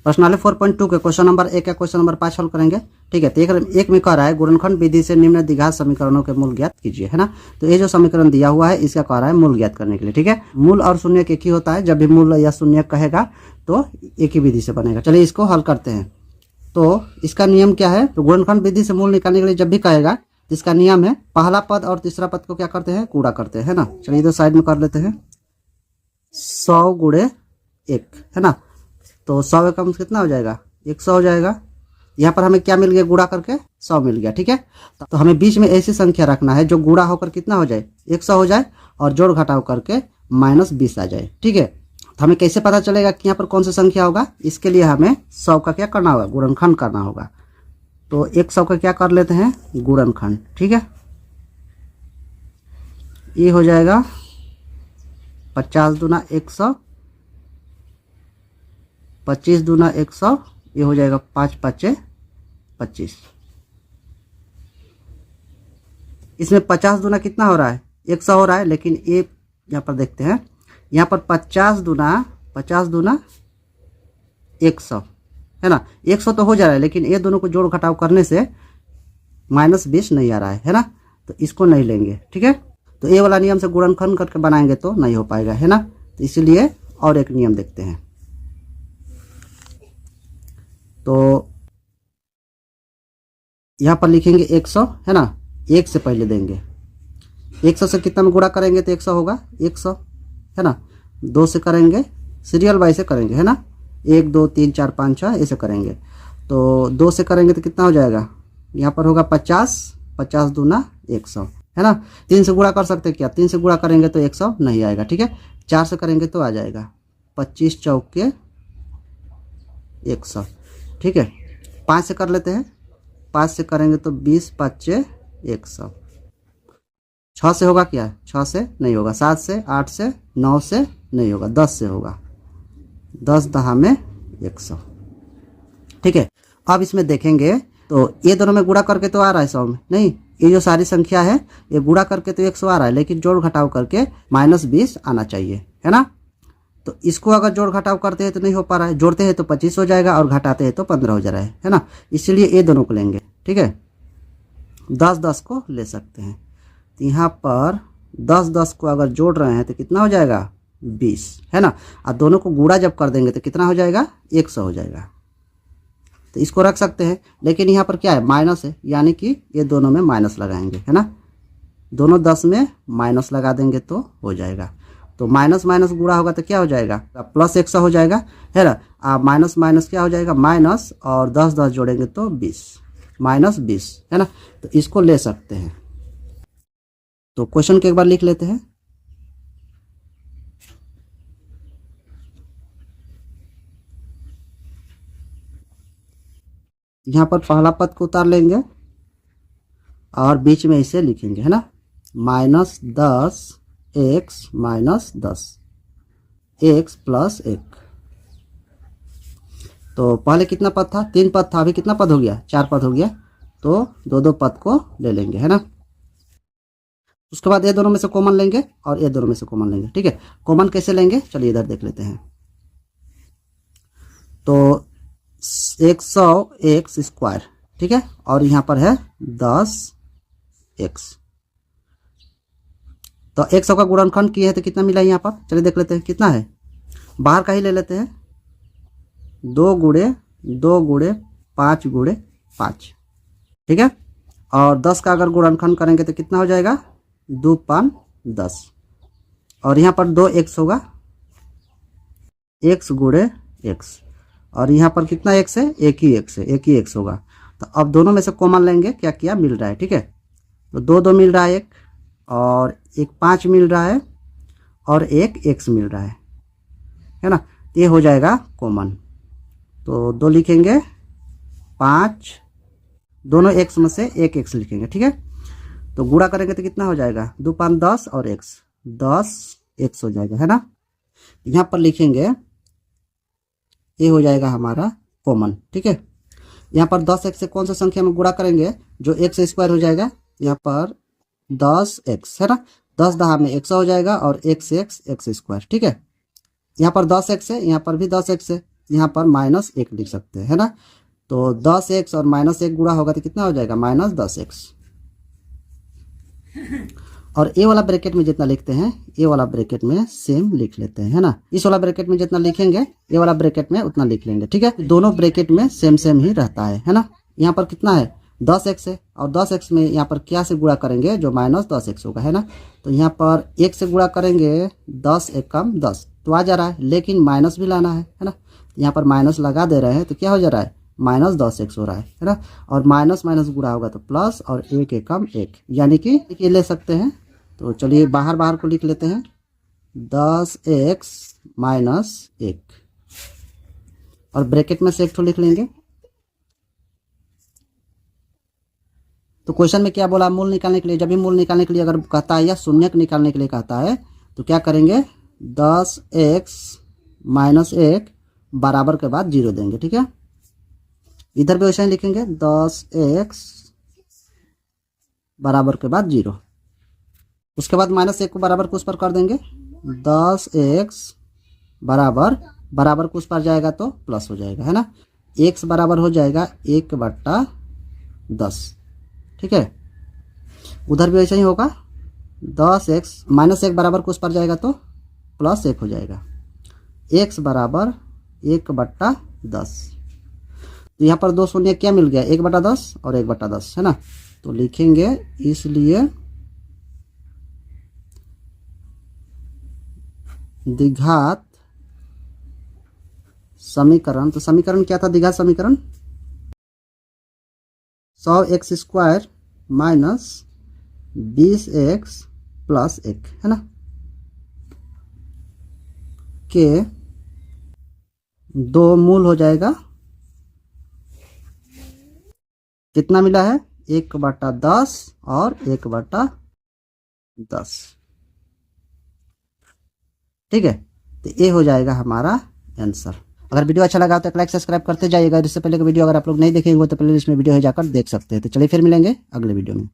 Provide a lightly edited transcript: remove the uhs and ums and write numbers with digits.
प्रश्नावली 4.2 के question number 1 या क्वेश्चन नंबर 5 हल करेंगे। ठीक है, तो एक में कह रहा है गुणनखंड विधि से निम्न द्विघात समीकरणों के मूल ज्ञात कीजिए, है ना। तो ये जो समीकरण दिया हुआ है इसका कह रहा है मूल ज्ञात करने के लिए। ठीक है, मूल और शून्य एक ही होता है, जब भी मूल या शून्य कहेगा तो एक ही विधि से बनेगा। चलिए इसको हल करते हैं। तो इसका नियम क्या है, तो गुणनखंड विधि से मूल निकालने के लिए जब भी कहेगा तो इसका नियम है पहला पद और तीसरा पद को क्या करते हैं, गुणा करते हैं, है ना। चलिए इधर साइड में कर लेते हैं, 100 गुणे 1, है ना। तो 100 एकम कितना हो जाएगा, 100 हो जाएगा। यहाँ पर हमें क्या मिल गया, गुणा करके 100 मिल गया। ठीक है, तो हमें बीच में ऐसी संख्या रखना है जो गुणा होकर कितना हो जाए, 100 हो जाए, और जोड़ घटाव करके -20 आ जाए। ठीक है, तो हमें कैसे पता चलेगा कि यहाँ पर कौन सी संख्या होगा, इसके लिए हमें 100 का क्या करना होगा, गुणनखंड करना होगा। तो 100 का क्या कर लेते हैं, गुणनखंड। ठीक है, ये हो जाएगा 50 दूना 100, 25 दूना 100, ये हो जाएगा 5 5 25। इसमें 50 दूना कितना हो रहा है, 100 हो रहा है, लेकिन ये यहाँ पर देखते हैं, यहाँ पर 50 दूना 100, है ना। 100 तो हो जा रहा है, लेकिन ये दोनों को जोड़ घटाव करने से -20 नहीं आ रहा है ना। तो इसको नहीं लेंगे। ठीक है, तो ये वाला नियम से गुणनखंड करके बनाएंगे तो नहीं हो पाएगा, है ना। तो इसीलिए और एक नियम देखते हैं। तो यहाँ पर लिखेंगे 100, है ना, 1 से पहले देंगे। 100 से कितना में गुणा करेंगे तो 100 होगा, 100, है ना। 2 से करेंगे, सीरियल वाइज से करेंगे, है ना, 1 2 3 4 5 6 ऐसे करेंगे। तो 2 से करेंगे तो कितना हो जाएगा, यहाँ पर होगा 50, 50 दूना 100, है ना। 3 से गुणा कर सकते हैं क्या, 3 से गुणा करेंगे तो 100 नहीं आएगा। ठीक है, 4 से करेंगे तो आ जाएगा 25 चौके 100। ठीक है, 5 से कर लेते हैं, 5 से करेंगे तो 20 5 100। 6 से होगा क्या, 6 से नहीं होगा, 7 से, 8 से, 9 से नहीं होगा, 10 से होगा, 10 दहा में 100। ठीक है, अब इसमें देखेंगे तो ये दोनों में गुणा करके तो आ रहा है 100 में नहीं, ये जो सारी संख्या है ये गुणा करके तो 100 आ रहा है, लेकिन जोड़ घटाव करके -20 आना चाहिए, है ना। तो इसको अगर जोड़ घटाव करते हैं तो नहीं हो पा रहा है, जोड़ते हैं तो 25 हो जाएगा और घटाते हैं तो 15 हो जा रहा है ना। इसीलिए ये दोनों को लेंगे। ठीक है, 10 10 को ले सकते हैं। तो यहाँ पर 10 10 को अगर जोड़ रहे हैं तो कितना हो जाएगा, 20, है ना। और दोनों को गुणा जब कर देंगे तो कितना हो जाएगा, 100 हो जाएगा। तो इसको रख सकते हैं, लेकिन यहाँ पर क्या है, माइनस है, यानी कि ये दोनों में माइनस लगाएंगे, है ना। दोनों 10 में माइनस लगा देंगे तो हो जाएगा। तो माइनस माइनस गुणा होगा तो क्या हो जाएगा, +100 हो जाएगा, है ना। माइनस माइनस क्या हो जाएगा, माइनस, और 10 10 जोड़ेंगे तो 20, -20, है ना। तो इसको ले सकते हैं। तो क्वेश्चन को एक बार लिख लेते हैं। यहाँ पर पहला पद को उतार लेंगे और बीच में इसे लिखेंगे, है ना, -10 x -10 x + 1। तो पहले कितना पद था, 3 पद था, अभी कितना पद हो गया, 4 पद हो गया। तो 2 पद को ले लेंगे, है ना। उसके बाद ये दोनों में से कॉमन लेंगे और ये दोनों में से कॉमन लेंगे। ठीक है, कॉमन कैसे लेंगे, चलिए इधर देख लेते हैं। तो 100x², ठीक है, और यहाँ पर है 10x। तो 100 का गुणनखंड किए हैं तो कितना मिला यहाँ पर, चलिए देख लेते हैं कितना है। बाहर का ही ले लेते हैं, 2 गुणे 2 गुणे 5 गुणे 5। ठीक है, और 10 का अगर गुणनखंड करेंगे तो कितना हो जाएगा, 2 5 10, और यहाँ पर 2x होगा, x गुणे x, और यहाँ पर कितना x है, एक ही x होगा। तो अब दोनों में से कॉमन लेंगे, क्या क्या मिल रहा है। ठीक है, तो 2 2 मिल रहा है, 1 और 1 5 मिल रहा है, और 1 x मिल रहा है ना। ये हो जाएगा कॉमन। तो 2 लिखेंगे, 5, दोनों x में से 1 x लिखेंगे। ठीक है, तो गुणा करेंगे तो कितना हो जाएगा, 2 5 10 और x 10 x हो जाएगा, है ना। यहाँ पर लिखेंगे, ये हो जाएगा हमारा कॉमन। ठीक है, यहाँ पर 10x से कौन सा संख्या में गुणा करेंगे जो x² हो जाएगा, यहाँ पर 10x, है ना। 10 दहा में 100 हो जाएगा और x x x²। ठीक है, यहाँ पर 10x है, यहाँ पर भी 10x है, यहाँ पर -1 लिख सकते हैं, है ना। तो 10x और -1 गुणा होगा तो कितना हो जाएगा, -10x। और ए वाला ब्रैकेट में जितना लिखते हैं, ए वाला ब्रैकेट में सेम लिख लेते हैं, है ना। इस वाला ब्रैकेट में जितना लिखेंगे, ए वाला ब्रैकेट में उतना लिख लेंगे, ठीक है। दोनों ब्रैकेट में सेम सेम ही रहता है ना। यहाँ पर कितना है, 10x है, और 10x में यहाँ पर क्या से गुणा करेंगे, जो -10x होगा, है ना। तो यहाँ पर 1 से गुणा करेंगे, 10 एकम 10 तो आ जा रहा है, लेकिन माइनस भी लाना है ना। यहाँ पर माइनस लगा दे रहे हैं तो क्या हो जा रहा है, -10x हो रहा है ना। और माइनस माइनस गुणा होगा तो प्लस, और 1 एकम 1, यानी कि ये ले सकते हैं। तो चलिए बाहर बाहर को लिख लेते हैं, 10x - 1, और ब्रैकेट में से एक तो लिख लेंगे। तो क्वेश्चन में क्या बोला, मूल निकालने के लिए, जब भी मूल निकालने के लिए अगर कहता है या शून्यक निकालने के लिए कहता है तो क्या करेंगे, 10x - 1 बराबर के बाद 0 देंगे, ठीक है। इधर भी वैसे ही लिखेंगे, 10x बराबर के बाद 0, उसके बाद -1 को बराबर को उस पर कर देंगे, 10x बराबर को उस पर जाएगा तो प्लस हो जाएगा, है ना। x बराबर हो जाएगा 1/10, ठीक है। उधर भी ऐसा ही होगा, 10x -1 बराबर को उस पर जाएगा तो +1 हो जाएगा, x बराबर 1/10। तो यहाँ पर 2 शून्य क्या मिल गया, 1/10 और 1/10, है ना। तो लिखेंगे इसलिए द्विघात समीकरण, तो समीकरण क्या था, द्विघात समीकरण 100x² - 20x + 1, है ना, के 2 मूल हो जाएगा, कितना मिला है, 1/10 और 1/10, ठीक है। तो ये हो जाएगा हमारा आंसर। अगर वीडियो अच्छा लगा तो एक लाइक सब्सक्राइब करते जाइएगा। इससे पहले का वीडियो अगर आप लोग नहीं देखेंगे तो प्लेलिस्ट में वीडियो है, जाकर देख सकते हैं। तो चलिए फिर मिलेंगे अगले वीडियो में।